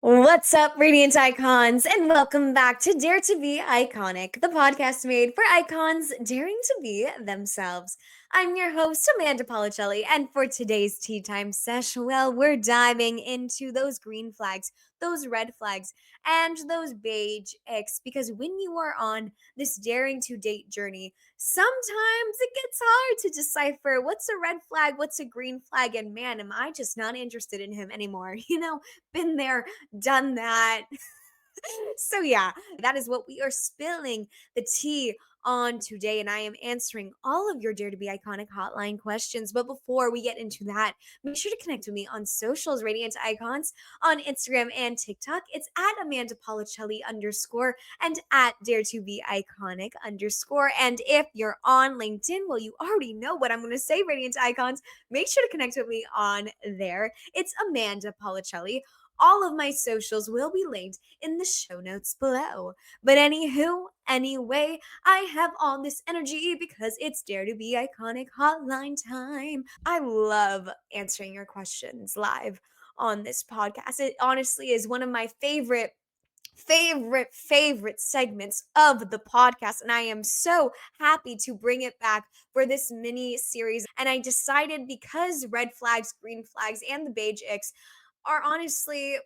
What's up, Radiant Icons, and welcome back to Dare to Be Iconic, the podcast made for icons daring to be themselves. I'm your host, Amanda Policelli, and for today's Tea Time sesh, well, we're diving into those green flags, those red flags, and those beige icks, because when you are on this daring to date journey, sometimes it gets hard to decipher what's a red flag, what's a green flag, and man, am I just not interested in him anymore. Been there, done that. So, yeah, that is what we are spilling the tea on today. And I am answering all of your Dare to Be Iconic hotline questions. But before we get into that, make sure to connect with me on socials, Radiant Icons, on Instagram and TikTok. It's at Amanda Policelli _ and at Dare to Be Iconic _. And if you're on LinkedIn, well, you already know what I'm going to say, Radiant Icons. Make sure to connect with me on there. It's Amanda Policelli. All of my socials will be linked in the show notes below. But anyway, I have all this energy because it's Dare to Be Iconic hotline time. I love answering your questions live on this podcast. It honestly is one of my favorite segments of the podcast, and I am so happy to bring it back for this mini series. And I decided, because red flags, green flags, and the beige icks are honestly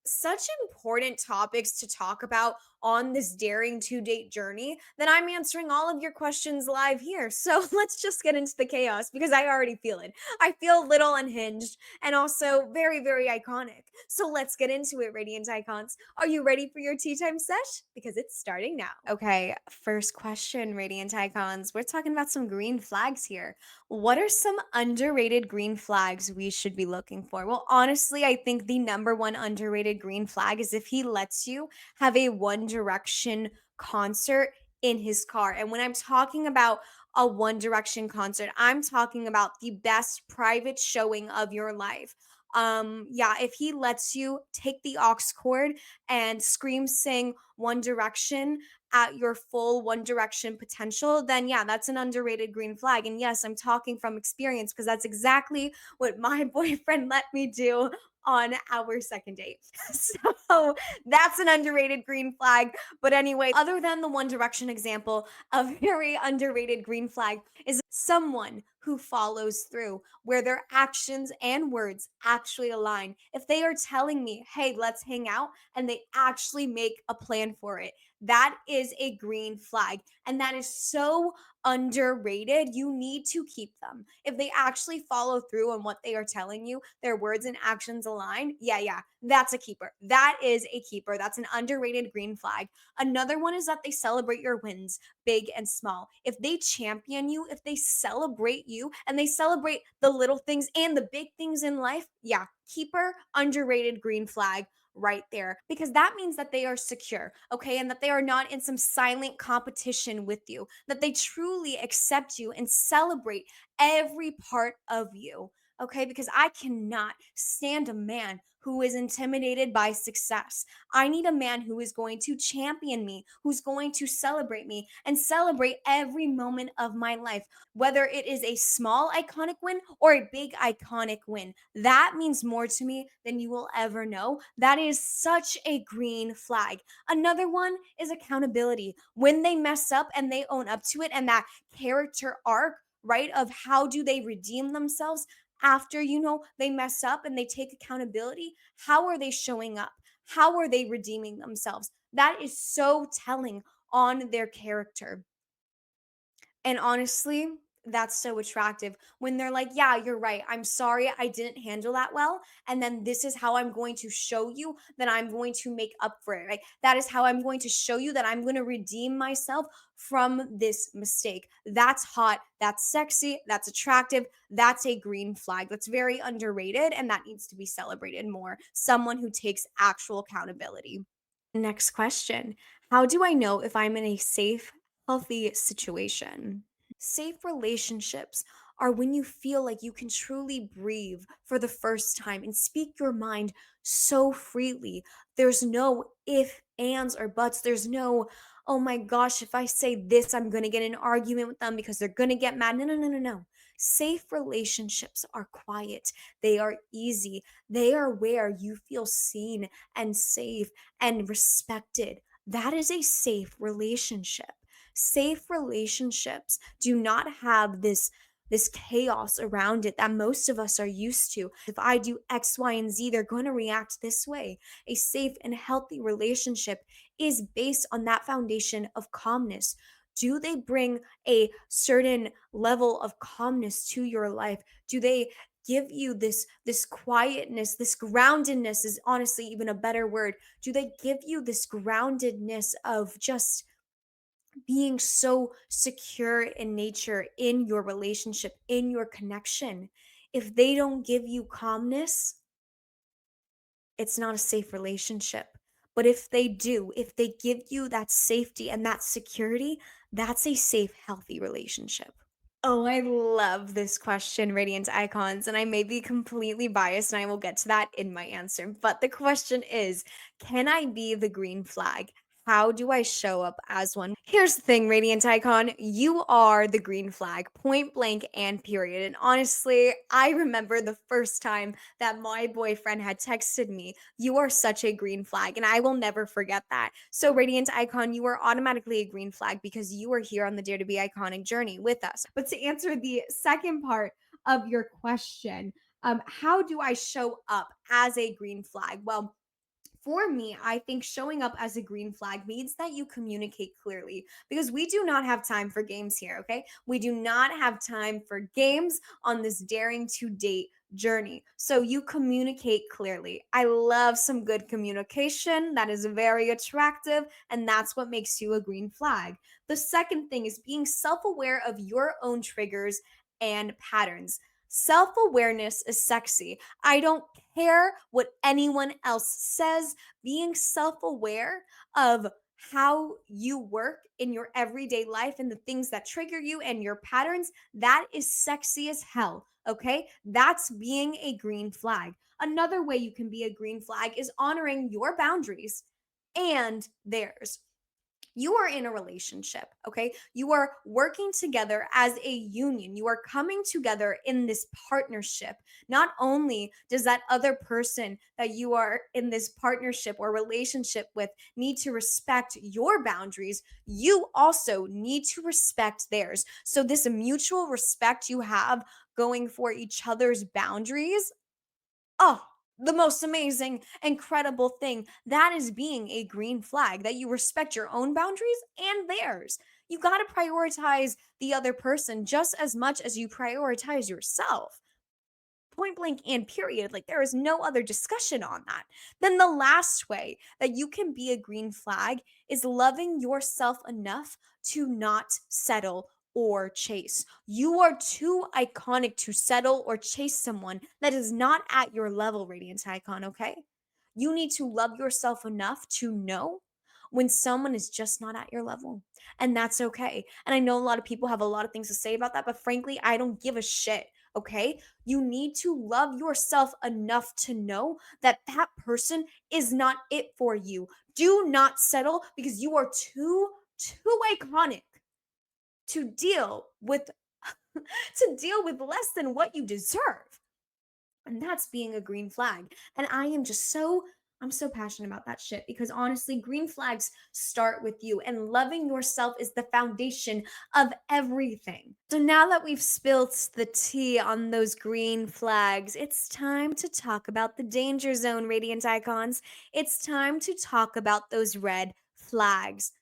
such important topics to talk about on this daring to date journey, that I'm answering all of your questions live here. So let's just get into the chaos, because I already feel it. I feel a little unhinged and also very, very iconic. So let's get into it, Radiant Icons. Are you ready for your tea time sesh? Because it's starting now. Okay, first question, Radiant Icons. We're talking about some green flags here. What are some underrated green flags we should be looking for? Well, honestly, I think the number one underrated green flag is if he lets you have a One Direction concert in his car. And when I'm talking about a One Direction concert, I'm talking about the best private showing of your life. Yeah, if he lets you take the aux cord and scream sing One Direction at your full One Direction potential, then yeah, that's an underrated green flag. And yes, I'm talking from experience, because that's exactly what my boyfriend let me do on our second date. So that's an underrated green flag. But anyway, other than the One Direction example, a very underrated green flag is someone who follows through, where their actions and words actually align. If they are telling me, hey, let's hang out, and they actually make a plan for it, that is a green flag. And that is so underrated. You need to keep them. If they actually follow through on what they are telling you, their words and actions align, yeah, that's a keeper. That is a keeper. That's an underrated green flag. Another one is that they celebrate your wins, big and small. If they champion you, if they celebrate you, and they celebrate the little things and the big things in life, yeah, keeper, underrated green flag right there, because that means that they are secure, okay, and that they are not in some silent competition with you, that they truly accept you and celebrate every part of you, okay, because I cannot stand a man who is intimidated by success. I need a man who is going to champion me, who's going to celebrate me and celebrate every moment of my life, whether it is a small iconic win or a big iconic win. That means more to me than you will ever know. That is such a green flag. Another one is accountability. When they mess up and they own up to it, and that character arc, right, of how do they redeem themselves after, they mess up and they take accountability. How are they showing up? How are they redeeming themselves? That is so telling on their character. And honestly, that's so attractive when they're like, yeah, you're right. I'm sorry I didn't handle that well. And then this is how I'm going to show you that I'm going to make up for it. Right? That is how I'm going to show you that I'm going to redeem myself from this mistake. That's hot. That's sexy. That's attractive. That's a green flag. That's very underrated, and that needs to be celebrated more. Someone who takes actual accountability. Next question. How do I know if I'm in a safe, healthy situation? Safe relationships are when you feel like you can truly breathe for the first time and speak your mind so freely. There's no if, ands, or buts. There's no, oh my gosh, if I say this, I'm going to get in an argument with them because they're going to get mad. No, no, no, no, no. Safe relationships are quiet, they are easy, they are where you feel seen and safe and respected. That is a safe relationship. Safe relationships do not have this chaos around it that most of us are used to. If I do X, Y, and Z, they're going to react this way. A safe and healthy relationship is based on that foundation of calmness. Do they bring a certain level of calmness to your life? Do they give you this quietness, this groundedness is honestly even a better word. Do they give you this groundedness of just being so secure in nature, in your relationship, in your connection? If they don't give you calmness, it's not a safe relationship. But if they do, if they give you that safety and that security, that's a safe, healthy relationship. Oh, I love this question, Radiant Icons, and I may be completely biased and I will get to that in my answer. But the question is, can I be the green flag? How do I show up as one? Here's the thing, Radiant Icon, you are the green flag, point blank and period. And honestly, I remember the first time that my boyfriend had texted me, "You are such a green flag," and I will never forget that. So, Radiant Icon, you are automatically a green flag because you are here on the Dare to Be Iconic journey with us. But to answer the second part of your question, how do I show up as a green flag? Well, for me, I think showing up as a green flag means that you communicate clearly because we do not have time for games here, okay? We do not have time for games on this daring to date journey. So you communicate clearly. I love some good communication. That is very attractive, and that's what makes you a green flag. The second thing is being self aware of your own triggers and patterns. Self awareness is sexy. I don't care what anyone else says. Being self aware of how you work in your everyday life and the things that trigger you and your patterns, that is sexy as hell. Okay. That's being a green flag. Another way you can be a green flag is honoring your boundaries and theirs. You are in a relationship, okay? You are working together as a union. You are coming together in this partnership. Not only does that other person that you are in this partnership or relationship with need to respect your boundaries, you also need to respect theirs. So, this mutual respect you have going for each other's boundaries, oh, the most amazing, incredible thing. That is being a green flag, that you respect your own boundaries and theirs. You got to prioritize the other person just as much as you prioritize yourself. Point blank and period. Like there is no other discussion on that. Then the last way that you can be a green flag is loving yourself enough to not settle or chase. You are too iconic to settle or chase someone that is not at your level, Radiant Icon, okay? You need to love yourself enough to know when someone is just not at your level. And that's okay. And I know a lot of people have a lot of things to say about that, but frankly, I don't give a shit, okay? You need to love yourself enough to know that that person is not it for you. Do not settle because you are too iconic to deal with to deal with less than what you deserve. And that's being a green flag. And I'm so passionate about that shit because honestly, green flags start with you, and loving yourself is the foundation of everything. So now that we've spilt the tea on those green flags, it's time to talk about the danger zone, Radiant Icons. It's time to talk about those red flags.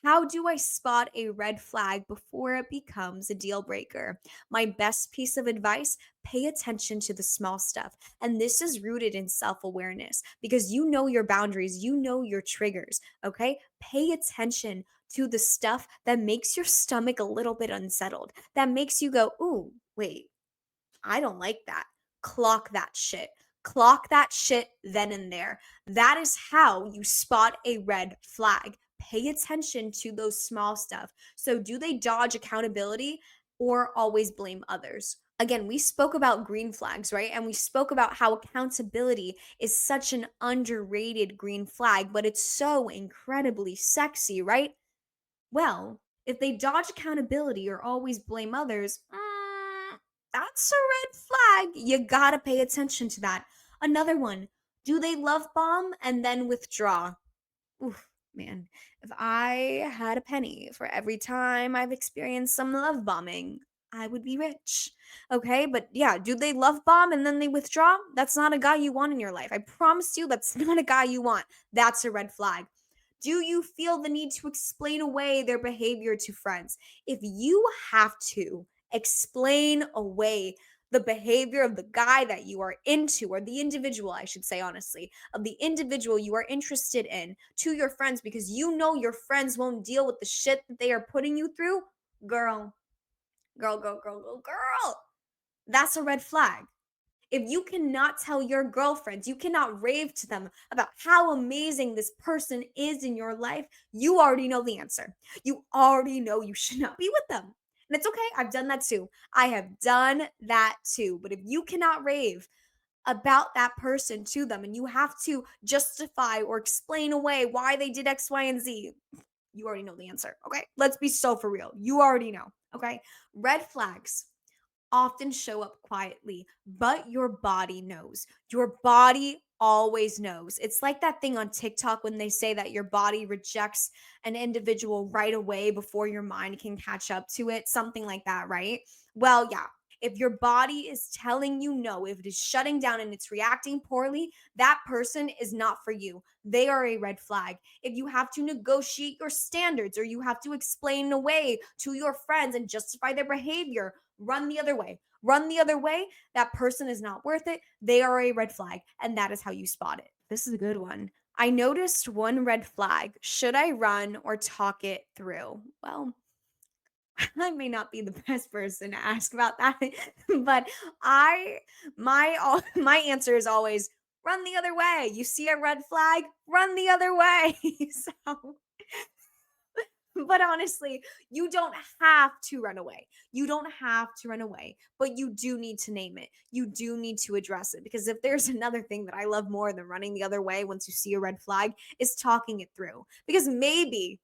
How do I spot a red flag before it becomes a deal breaker? My best piece of advice: pay attention to the small stuff. And this is rooted in self awareness because you know your boundaries, you know your triggers, okay? Pay attention to the stuff that makes your stomach a little bit unsettled, that makes you go, ooh, wait, I don't like that. Clock that shit. Clock that shit then and there. That is how you spot a red flag. Pay attention to those small stuff. So, do they dodge accountability or always blame others? Again, we spoke about green flags, right? And we spoke about how accountability is such an underrated green flag, but it's so incredibly sexy, right? Well, if they dodge accountability or always blame others, that's a red flag. You gotta pay attention to that. Another one, do they love bomb and then withdraw? Oof, man, if I had a penny for every time I've experienced some love bombing, I would be rich. Okay, but yeah, do they love bomb and then they withdraw? That's not a guy you want in your life. I promise you, that's not a guy you want. That's a red flag. Do you feel the need to explain away their behavior to friends? If you have to explain away the behavior of the guy that you are into, or the individual, I should say, honestly, of the individual you are interested in to your friends because you know your friends won't deal with the shit that they are putting you through, girl, girl, that's a red flag. If you cannot tell your girlfriends, you cannot rave to them about how amazing this person is in your life, you already know the answer. You already know you should not be with them. And it's okay. I've done that too. I have done that too. But if you cannot rave about that person to them and you have to justify or explain away why they did X, Y, and Z, you already know the answer. Okay. Let's be so for real. You already know. Okay. Red flags often show up quietly, but your body knows. Your body always knows. It's like that thing on TikTok when they say that your body rejects an individual right away before your mind can catch up to it, something like that, right? Well, yeah. If your body is telling you no, if it is shutting down and it's reacting poorly, that person is not for you. They are a red flag. If you have to negotiate your standards or you have to explain away to your friends and justify their behavior, run the other way. Run the other way. That person is not worth it. They are a red flag. And that is how you spot it. This is a good one. I noticed one red flag. Should I run or talk it through? Well, I may not be the best person to ask about that, but my answer is always run the other way. You see a red flag, run the other way. So but honestly, you don't have to run away. You don't have to run away, but you do need to name it. You do need to address it because if there's another thing that I love more than running the other way once you see a red flag is talking it through. Because maybe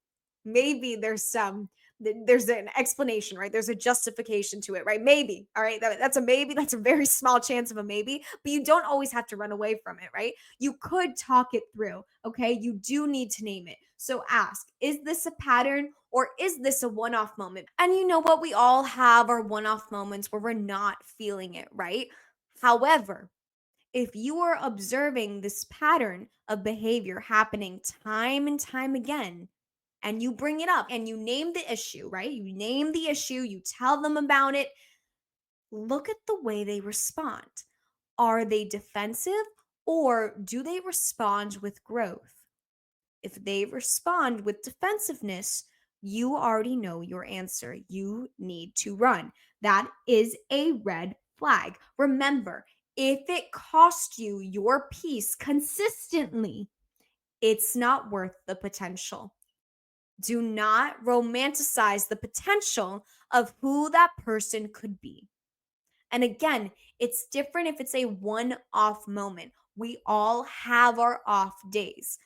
there's an explanation, right? There's a justification to it, right? Maybe, all right? That's a maybe. That's a very small chance of a maybe, but you don't always have to run away from it, right? You could talk it through, okay? You do need to name it. So ask, is this a pattern or is this a one off moment? And you know what? We all have our one off moments where we're not feeling it, right? However, if you are observing this pattern of behavior happening time and time again, and you bring it up and you name the issue, right? You name the issue, you tell them about it, look at the way they respond. Are they defensive or do they respond with growth? If they respond with defensiveness, you already know your answer. You need to run. That is a red flag. Remember, if it costs you your peace consistently, it's not worth the potential. Do not romanticize the potential of who that person could be. And again, it's different if it's a one off moment. We all have our off days.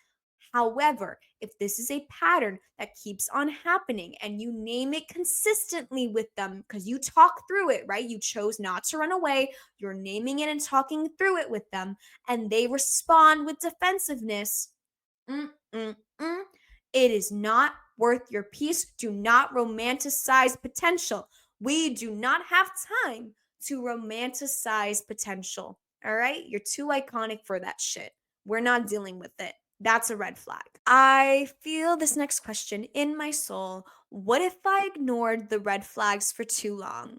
However, if this is a pattern that keeps on happening and you name it consistently with them because you talk through it, right? You chose not to run away, you're naming it and talking through it with them, and they respond with defensiveness. Mm, mm, mm. It is not worth your peace. Do not romanticize potential. We do not have time to romanticize potential. All right? You're too iconic for that shit. We're not dealing with it. That's a red flag. I feel this next question in my soul. What if I ignored the red flags for too long?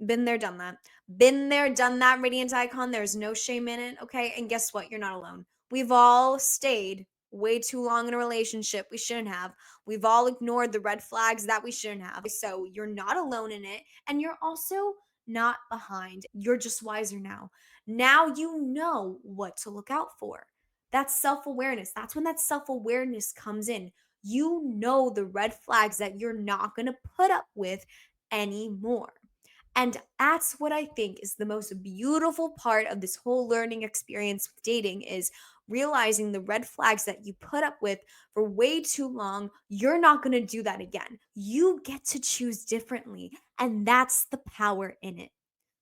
Been there, done that. Been there, done that, Radiant Icon. There's no shame in it. Okay. And guess what? You're not alone. We've all stayed way too long in a relationship we shouldn't have. We've all ignored the red flags that we shouldn't have. So you're not alone in it. And you're also not behind. You're just wiser now. Now you know what to look out for. That's self awareness. That's when that self awareness comes in. You know the red flags that you're not going to put up with anymore. And that's what I think is the most beautiful part of this whole learning experience with dating is realizing the red flags that you put up with for way too long. You're not going to do that again. You get to choose differently, and that's the power in it.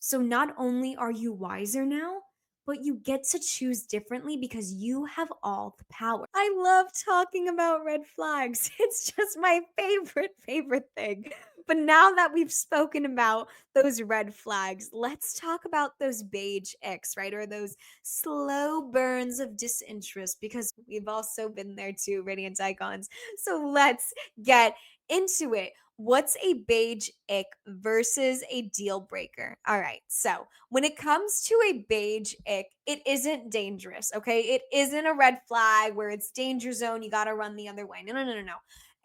So not only are you wiser now, but you get to choose differently because you have all the power. I love talking about red flags. It's just my favorite thing. But now that we've spoken about those red flags, let's talk about those beige icks, right? Or those slow burns of disinterest because we've also been there too, Radiant Icons. So let's get into it. What's a beige ick versus a deal breaker? All right. So, when it comes to a beige ick, it isn't dangerous, okay? It isn't a red flag where it's danger zone, you got to run the other way. No, no, no, no, no.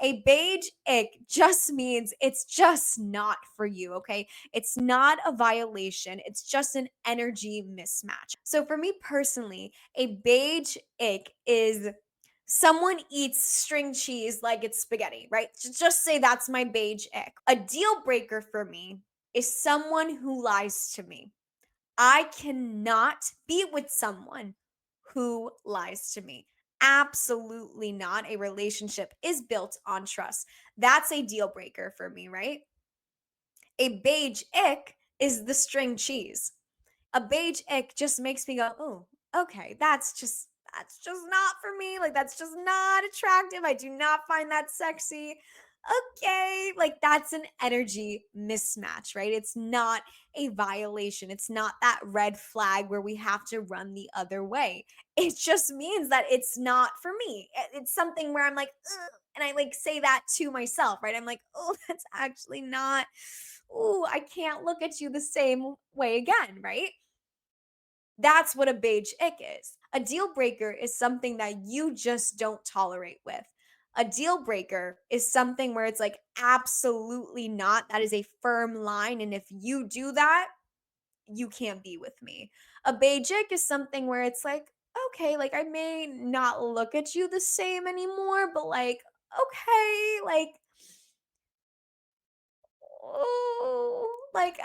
A beige ick just means it's just not for you, okay? It's not a violation, it's just an energy mismatch. So, for me personally, a beige ick is someone eats string cheese like it's spaghetti, right? Just say that's my beige ick. A deal breaker for me is someone who lies to me. I cannot be with someone who lies to me. Absolutely not. A relationship is built on trust. That's a deal breaker for me, right? A beige ick is the string cheese. A beige ick just makes me go, "Oh, okay, that's just not for me. Like that's just not attractive. I do not find that sexy." Okay, like that's an energy mismatch, right? It's not a violation. It's not that red flag where we have to run the other way. It just means that it's not for me. It's something where I'm like, "Ugh," and I like say that to myself, right? I'm like, "Oh, that's actually not. Oh, I can't look at you the same way again," right? That's what a beige ick is. A deal breaker is something that you just don't tolerate with. A deal breaker is something where it's like, absolutely not. That is a firm line. And if you do that, you can't be with me. A beige ick is something where it's like, okay, like I may not look at you the same anymore, but like, okay, like oh, like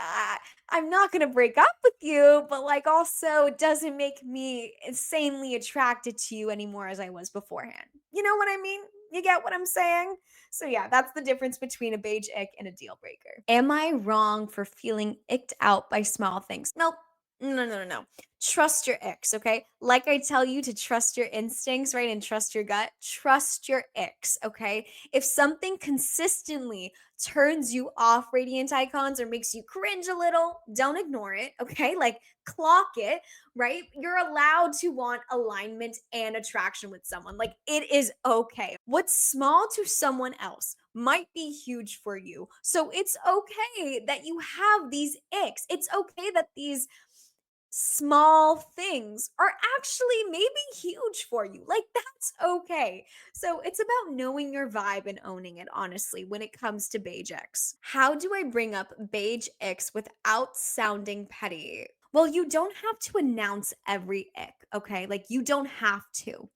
I'm not gonna break up with you, but like also it doesn't make me insanely attracted to you anymore as I was beforehand. You know what I mean? You get what I'm saying? So yeah, that's the difference between a beige ick and a deal breaker. Am I wrong for feeling icked out by small things? Nope. No, no, no, no. Trust your icks, okay? Like I tell you to trust your instincts, right? And trust your gut. Trust your icks, okay? If something consistently turns you off, radiant icons, or makes you cringe a little, don't ignore it, okay? Like clock it, right? You're allowed to want alignment and attraction with someone. Like it is okay. What's small to someone else might be huge for you. So it's okay that you have these icks. It's okay that these small things are actually maybe huge for you. Like that's okay. So it's about knowing your vibe and owning it, honestly, when it comes to Beige X. How do I bring up Beige X without sounding petty? Well, you don't have to announce every ick, okay? Like you don't have to.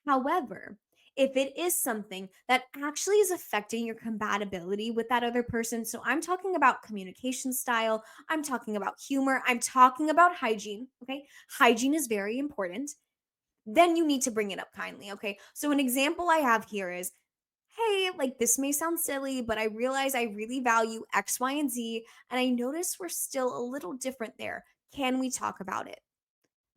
However, if it is something that actually is affecting your compatibility with that other person, so I'm talking about communication style, I'm talking about humor, I'm talking about hygiene, okay? Hygiene is very important. Then you need to bring it up kindly, okay? So, an example I have here is, hey, like this may sound silly, but I realize I really value X, Y, and Z, and I notice we're still a little different there. Can we talk about it?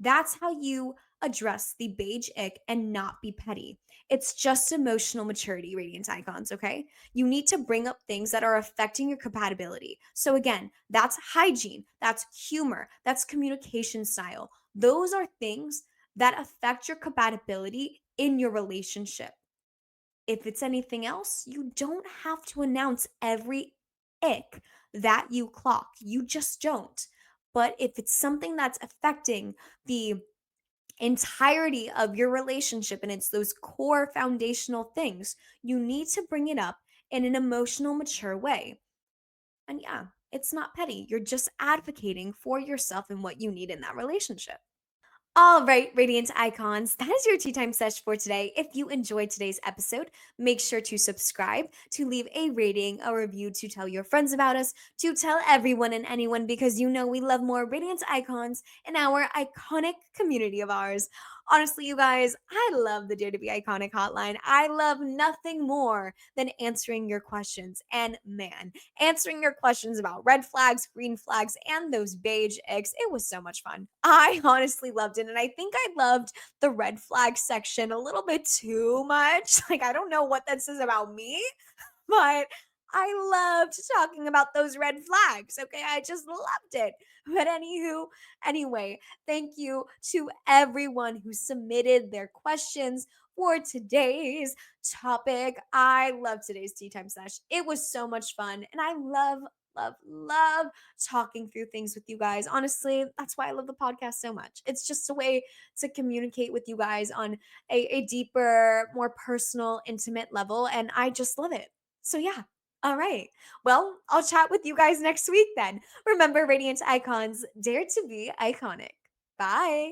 That's how you address the beige ick and not be petty. It's just emotional maturity, radiant icons, okay? You need to bring up things that are affecting your compatibility. So, again, that's hygiene, that's humor, that's communication style. Those are things that affect your compatibility in your relationship. If it's anything else, you don't have to announce every ick that you clock. You just don't. But if it's something that's affecting the entirety of your relationship and it's those core foundational things, you need to bring it up in an emotional, mature way. And yeah, it's not petty. You're just advocating for yourself and what you need in that relationship. All right, Radiant Icons, that is your tea time sesh for today. If you enjoyed today's episode, make sure to subscribe, to leave a rating, a review, to tell your friends about us, to tell everyone and anyone because you know we love more Radiant Icons in our iconic community of ours. Honestly, you guys, I love the Dare to Be Iconic hotline. I love nothing more than answering your questions. And man, answering your questions about red flags, green flags, and those beige eggs, it was so much fun. I honestly loved it. And I think I loved the red flag section a little bit too much. Like, I don't know what that says about me, but I loved talking about those red flags. Okay. I just loved it. But anyway, thank you to everyone who submitted their questions for today's topic. I love today's tea time sesh. It was so much fun. And I love talking through things with you guys. Honestly, that's why I love the podcast so much. It's just a way to communicate with you guys on a deeper, more personal, intimate level. And I just love it. So, yeah. All right. Well, I'll chat with you guys next week then. Remember, Radiant Icons, dare to be iconic. Bye.